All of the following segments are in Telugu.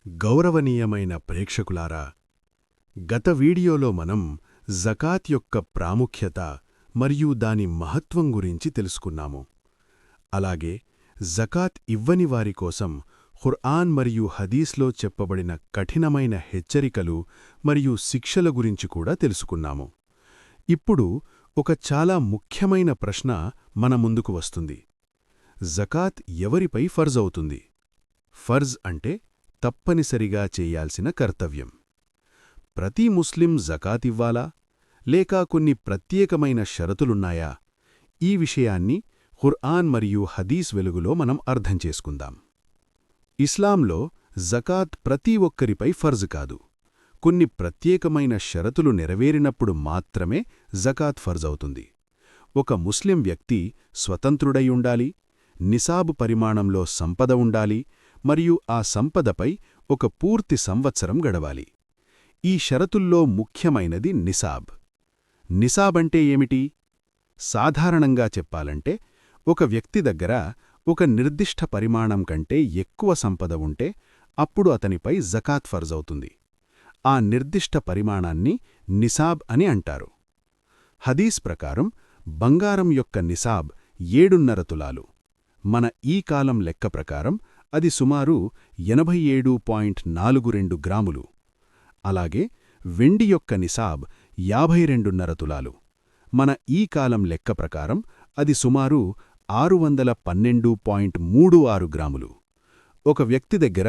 గౌరవనీయమైన ప్రేక్షకులారా, గత వీడియోలో మనం జకాత్ యొక్క ప్రాముఖ్యత మరియు దాని మహత్వం గురించి తెలుసుకున్నాము. అలాగే జకాత్ ఇవ్వని వారి కోసం ఖుర్ఆన్ మరియు హదీస్లో చెప్పబడిన కఠినమైన హెచ్చరికలు మరియు శిక్షల గురించి కూడా తెలుసుకున్నాము. ఇప్పుడు ఒక చాలా ముఖ్యమైన ప్రశ్న మన ముందుకు వస్తుంది. జకాత్ ఎవరిపై ఫర్జ్ అవుతుంది? ఫర్జ్ అంటే తప్పనిసరిగా చేయాల్సిన కర్తవ్యం. ప్రతి ముస్లిం జకాత్ ఇవ్వాలా, లేక కొన్ని ప్రత్యేకమైన షరతులున్నాయా? ఈ విషయాన్ని ఖుర్ఆన్ మరియు హదీస్ వెలుగులో మనం అర్థం చేసుకుందాం. ఇస్లాంలో జకాత్ ప్రతి ఒక్కరిపై ఫర్జ్ కాదు. కొన్ని ప్రత్యేకమైన షరతులు నెరవేరినప్పుడు మాత్రమే జకాత్ ఫర్జ్ అవుతుంది. ఒక ముస్లిం వ్యక్తి స్వతంత్రుడై ఉండాలి, నిసాబు పరిమాణంలో సంపద ఉండాలి మరియు ఆ సంపదపై ఒక పూర్తి సంవత్సరం గడవాలి. ఈ షరతుల్లో ముఖ్యమైనది నిసాబ్. నిసాబ్ అంటే ఏమిటి? సాధారణంగా చెప్పాలంటే ఒక వ్యక్తి దగ్గర ఒక నిర్దిష్ట పరిమాణం కంటే ఎక్కువ సంపద ఉంటే అప్పుడు అతనిపై జకాత్ ఫర్జ్ అవుతుంది. ఆ నిర్దిష్ట పరిమాణాన్ని నిసాబ్ అని అంటారు. హదీస్ ప్రకారం బంగారం యొక్క నిసాబ్ 7.5 తులాలు. మన ఈ కాలం లెక్క ప్రకారం అది సుమారు 87.42 గ్రాములు. అలాగే వెండి యొక్క నిసాబ్ 52.5 తులాలు. మన ఈ కాలం లెక్క ప్రకారం అది సుమారు 612.36 గ్రాములు. ఒక వ్యక్తి దగ్గర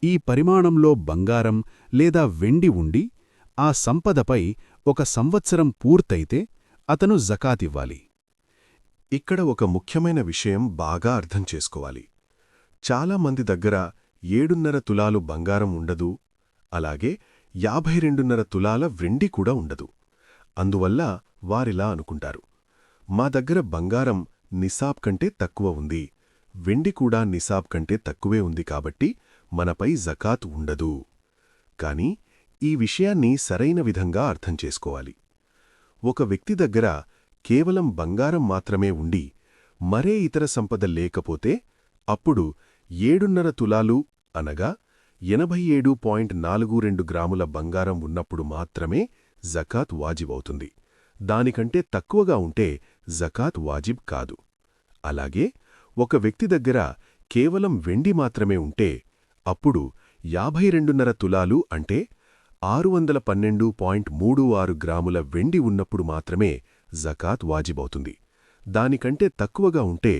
ఈ పరిమాణంలో బంగారం లేదా వెండి ఉండి ఆ సంపదపై ఒక సంవత్సరం పూర్తయితే అతను జకాత్ ఇవ్వాలి. ఇక్కడ ఒక ముఖ్యమైన విషయం బాగా అర్థం చేసుకోవాలి. చాలామంది దగ్గర 7.5 తులాలు బంగారం ఉండదు, అలాగే 52.5 తులాల వెండి కూడా ఉండదు. అందువల్ల వారిలా అనుకుంటారు, మా దగ్గర బంగారం నిసాబ్ కంటే తక్కువ ఉంది, వెండి కూడా నిసాబ్ కంటే తక్కువే ఉంది కాబట్టి మనపై జకాత్ ఉండదు. కాని ఈ విషయాన్ని సరైన విధంగా అర్థం చేసుకోవాలి. ఒక వ్యక్తి దగ్గర కేవలం బంగారం మాత్రమే ఉండి మరే ఇతర సంపద లేకపోతే అప్పుడు 7.5 తులాలు అనగా 87.42 గ్రాముల బంగారం ఉన్నప్పుడు మాత్రమే జకాత్ వాజిబవుతుంది. దానికంటే తక్కువగా ఉంటే జకాత్ వాజిబ్ కాదు. అలాగే ఒక వ్యక్తి దగ్గర కేవలం వెండి మాత్రమే ఉంటే అప్పుడు 52.5 తులాలు అంటే 612.36 గ్రాముల వెండి ఉన్నప్పుడు మాత్రమే జకాత్ వాజిబవుతుంది. దానికంటే తక్కువగా ఉంటే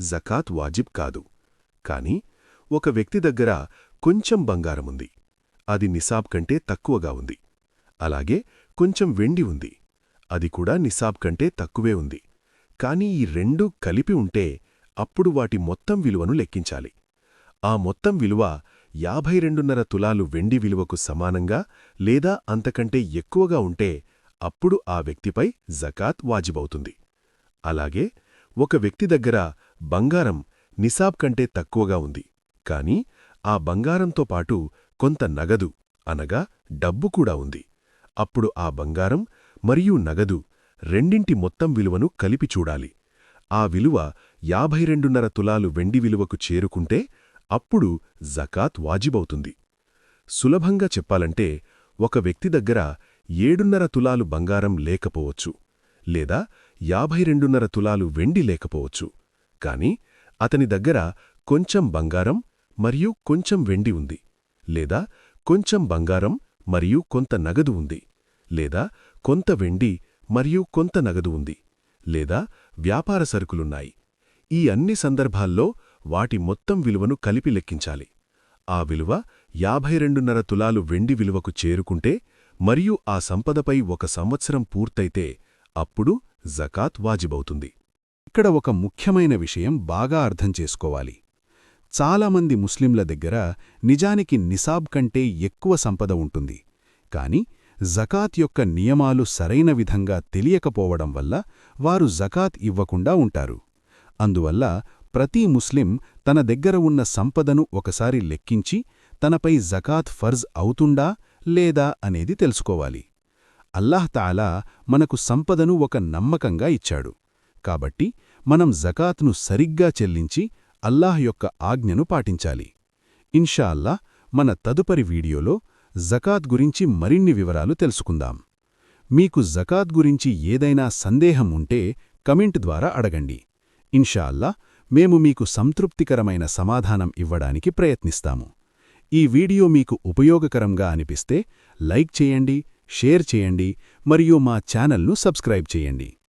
జకాత్ వాజిబ్ కాదు. కాని ఒక వ్యక్తి దగ్గర కొంచెం బంగారముంది, అది నిసాబ్ కంటే తక్కువగా ఉంది. అలాగే కొంచెం వెండి ఉంది, అది కూడా నిసాబ్ కంటే తక్కువే ఉంది. కాని ఈ రెండూ కలిపి ఉంటే అప్పుడు వాటి మొత్తం విలువను లెక్కించాలి. ఆ మొత్తం విలువ 52.5 తులాలు వెండి విలువకు సమానంగా లేదా అంతకంటే ఎక్కువగా ఉంటే అప్పుడు ఆ వ్యక్తిపై జకాత్ వాజిబవుతుంది. అలాగే ఒక వ్యక్తి దగ్గర బంగారం నిసాబ్ కంటే తక్కువగా ఉంది, కాని ఆ బంగారంతో పాటు కొంత నగదు అనగా డబ్బు కూడా ఉంది. అప్పుడు ఆ బంగారం మరియు నగదు రెండింటి మొత్తం విలువను కలిపి చూడాలి. ఆ విలువ 52.5 తులాలు వెండి విలువకు చేరుకుంటే అప్పుడు జకాత్ వాజిబవుతుంది. సులభంగా చెప్పాలంటే ఒక వ్యక్తి దగ్గర 7.5 తులాలు బంగారం లేకపోవచ్చు, లేదా 52.5 తులాలు వెండి లేకపోవచ్చు. కాని అతని దగ్గర కొంచెం బంగారం మరియు కొంచెం వెండి ఉంది, లేదా కొంచెం బంగారం మరియు కొంత నగదు ఉంది, లేదా కొంత వెండి మరియు కొంత నగదు ఉంది, లేదా వ్యాపార సరుకులున్నాయి. ఈ అన్ని సందర్భాల్లో వాటి మొత్తం విలువను కలిపి లెక్కించాలి. ఆ విలువ 52.5 తులాలు వెండి విలువకు చేరుకుంటే మరియు ఆ సంపదపై ఒక సంవత్సరం పూర్తయితే అప్పుడు జకాత్ వాజిబవుతుంది. ఇక్కడ ఒక ముఖ్యమైన విషయం బాగా అర్థం చేసుకోవాలి. చాలామంది ముస్లింల దగ్గర నిజానికి నిసాబ్ కంటే ఎక్కువ సంపద ఉంటుంది, కాని జకాత్ యొక్క నియమాలు సరైన విధంగా తెలియకపోవడం వల్ల వారు జకాత్ ఇవ్వకుండా ఉంటారు. అందువల్ల ప్రతి ముస్లిం తన దగ్గర ఉన్న సంపదను ఒకసారి లెక్కించి తనపై జకాత్ ఫర్జ్ అవుతుందా లేదా అనేది తెలుసుకోవాలి. అల్లాహ్ తాలా మనకు సంపదను ఒక నమ్మకంగా ఇచ్చాడు. కాబట్టి మనం జకాత్ను సరిగ్గా చెల్లించి అల్లాహ్ యొక్క ఆజ్ఞను పాటించాలి. ఇన్షా అల్లాహ్ మన తదుపరి వీడియోలో జకాత్ గురించి మరిన్ని వివరాలు తెలుసుకుందాం. మీకు జకాత్ గురించి ఏదైనా సందేహం ఉంటే కమెంట్ ద్వారా అడగండి. ఇన్షా అల్లా మేము మీకు సంతృప్తికరమైన సమాధానం ఇవ్వడానికి ప్రయత్నిస్తాము. ఈ వీడియో మీకు ఉపయోగకరంగా అనిపిస్తే లైక్ చేయండి, షేర్ చేయండి మరియు మా ఛానల్ను సబ్స్క్రైబ్ చేయండి.